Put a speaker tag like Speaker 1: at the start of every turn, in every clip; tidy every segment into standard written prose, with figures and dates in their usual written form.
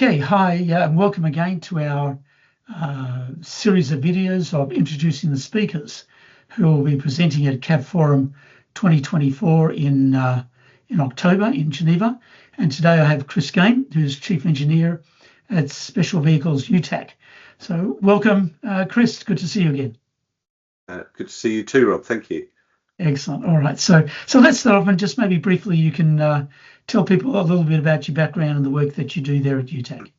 Speaker 1: Okay, hi, and welcome again to our series of videos of introducing the speakers who will be presenting at CAB Forum 2024 in October in Geneva. And today I have Chris Game, who's Chief Engineer at Special Vehicles UTAC. So welcome, Chris. Good to see you again.
Speaker 2: Good to see you too, Rob. Thank you.
Speaker 1: Excellent. All right. So let's start off, and just maybe briefly you can tell people a little bit about your background and the work that you do there at UTAC.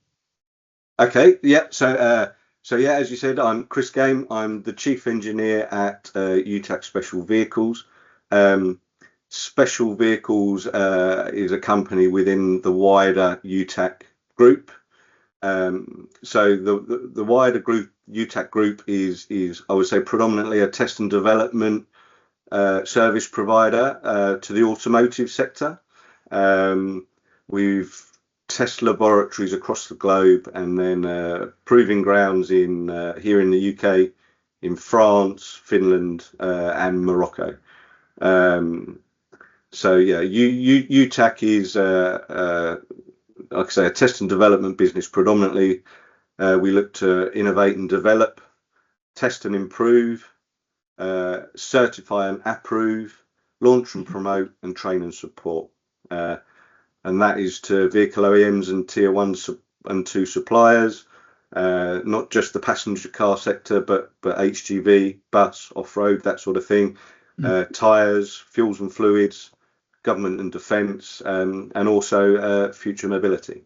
Speaker 2: Okay. Yeah. So yeah, as you said, I'm Chris Game. I'm the Chief Engineer at UTAC Special Vehicles. Special Vehicles is a company within the wider UTAC group. So the wider group, UTAC group, is I would say predominantly a test and development service provider to the automotive sector. We've test laboratories across the globe, and then proving grounds in here in the UK, in France, Finland, and Morocco. So yeah, UTAC is like I say, a test and development business predominantly. We look to innovate and develop, test and improve, certify and approve, launch and promote, and train and support. And that is to vehicle OEMs and tier 1 and 2 suppliers, not just the passenger car sector, but HGV, bus, off-road, that sort of thing, tyres, fuels and fluids, government and defence, and also future mobility.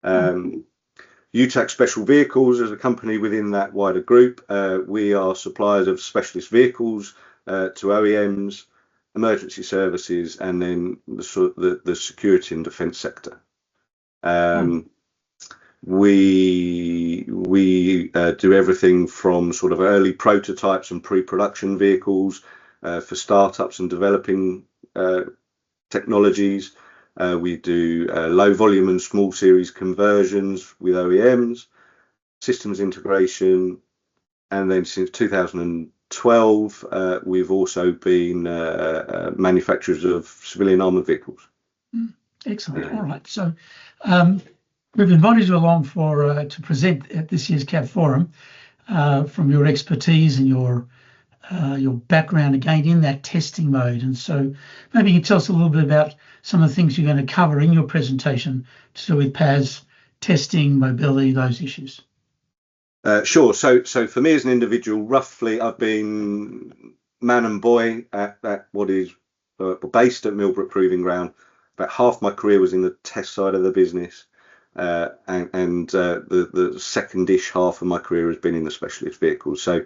Speaker 2: UTAC Special Vehicles is a company within that wider group. We are suppliers of specialist vehicles to OEMs, emergency services, and then the security and defence sector. We do everything from sort of early prototypes and pre-production vehicles for startups and developing technologies. We do low volume and small series conversions with OEMs, systems integration, and then since 2012 we've also been manufacturers of civilian armoured vehicles.
Speaker 1: Excellent. All right. So we've invited you along to present at this year's CAB Forum from your expertise and your background again in that testing mode. And so maybe you can tell us a little bit about some of the things you're going to cover in your presentation to do with PAS, testing, mobility, those issues.
Speaker 2: Sure. So for me as an individual, roughly I've been man and boy at what is based at Millbrook Proving Ground. About half my career was in the test side of the business, and the second-ish half of my career has been in the specialist vehicles. So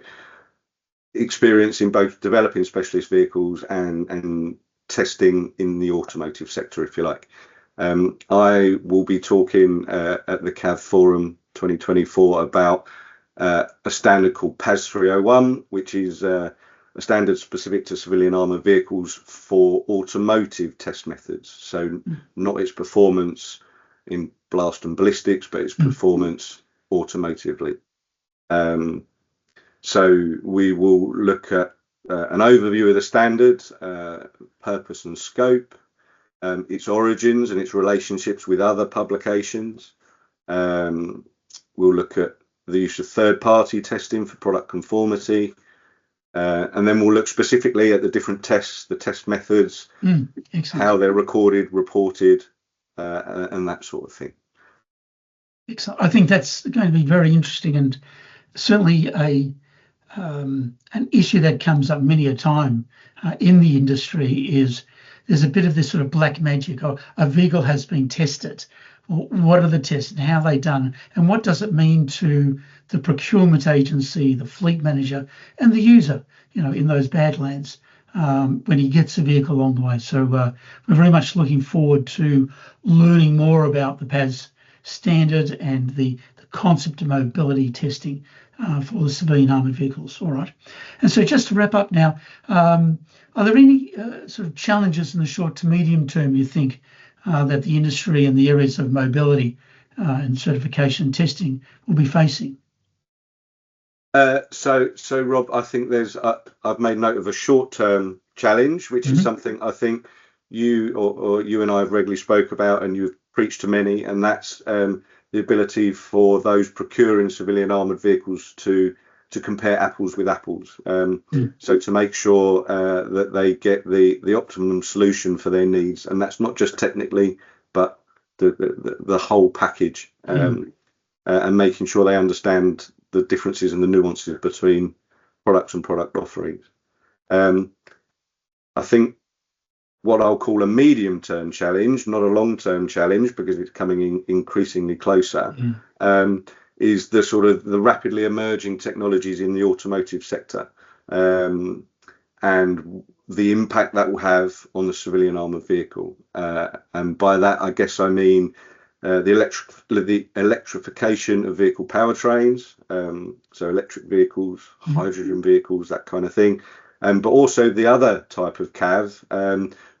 Speaker 2: experience in both developing specialist vehicles and testing in the automotive sector, if you like. I will be talking at the CAB Forum 2024 about a standard called PAS 301, which is a standard specific to civilian armoured vehicles for automotive test methods. So not its performance in blast and ballistics, but its performance automotively. So we will look at an overview of the standard, purpose and scope, its origins and its relationships with other publications. We'll look at the use of third-party testing for product conformity, and then we'll look specifically at the different tests, the test methods, how they're recorded, reported, and that sort of thing.
Speaker 1: Excellent. I think that's going to be very interesting, and certainly an issue that comes up many a time in the industry is there's a bit of this sort of black magic. Or a vehicle has been tested. Well, what are the tests and how are they done? And what does it mean to the procurement agency, the fleet manager, and the user, in those badlands when he gets a vehicle along the way? So we're very much looking forward to learning more about the PAS standard and the concept of mobility testing for the civilian armoured vehicles. All right. And so just to wrap up now, are there any sort of challenges in the short to medium term you think that the industry and the areas of mobility and certification and testing will be facing?
Speaker 2: So Rob, I think I've made note of a short-term challenge, which is something I think you and I have regularly spoke about, and you've preached to many, and that's the ability for those procuring civilian armoured vehicles to compare apples with apples. So to make sure that they get the optimum solution for their needs, and that's not just technically, but the whole package, and making sure they understand the differences and the nuances between products and product offerings. I think what I'll call a medium-term challenge, not a long-term challenge, because it's coming increasingly closer, is the sort of the rapidly emerging technologies in the automotive sector, and the impact that will have on the civilian armoured vehicle. And by that, I guess I mean the electrification of vehicle powertrains, so electric vehicles, hydrogen vehicles, that kind of thing. But also the other type of CAV,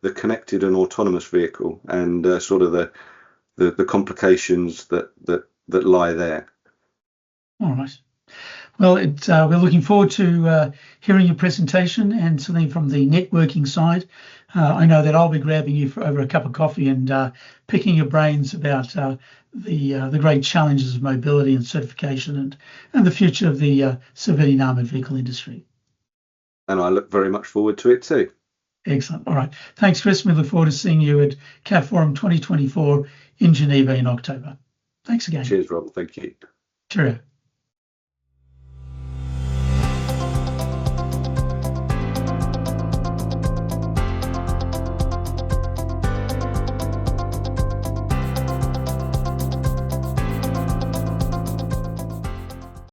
Speaker 2: the connected and autonomous vehicle, and sort of the complications that lie there.
Speaker 1: All right. Well, we're looking forward to hearing your presentation and something from the networking side. I know that I'll be grabbing you over a cup of coffee and picking your brains about the great challenges of mobility and certification and the future of the civilian armoured vehicle industry.
Speaker 2: And I look very much forward to it too.
Speaker 1: Excellent. All right. Thanks, Chris. We look forward to seeing you at CAV Forum 2024 in Geneva in October. Thanks again.
Speaker 2: Cheers, Rob. Thank you.
Speaker 1: Cheerio.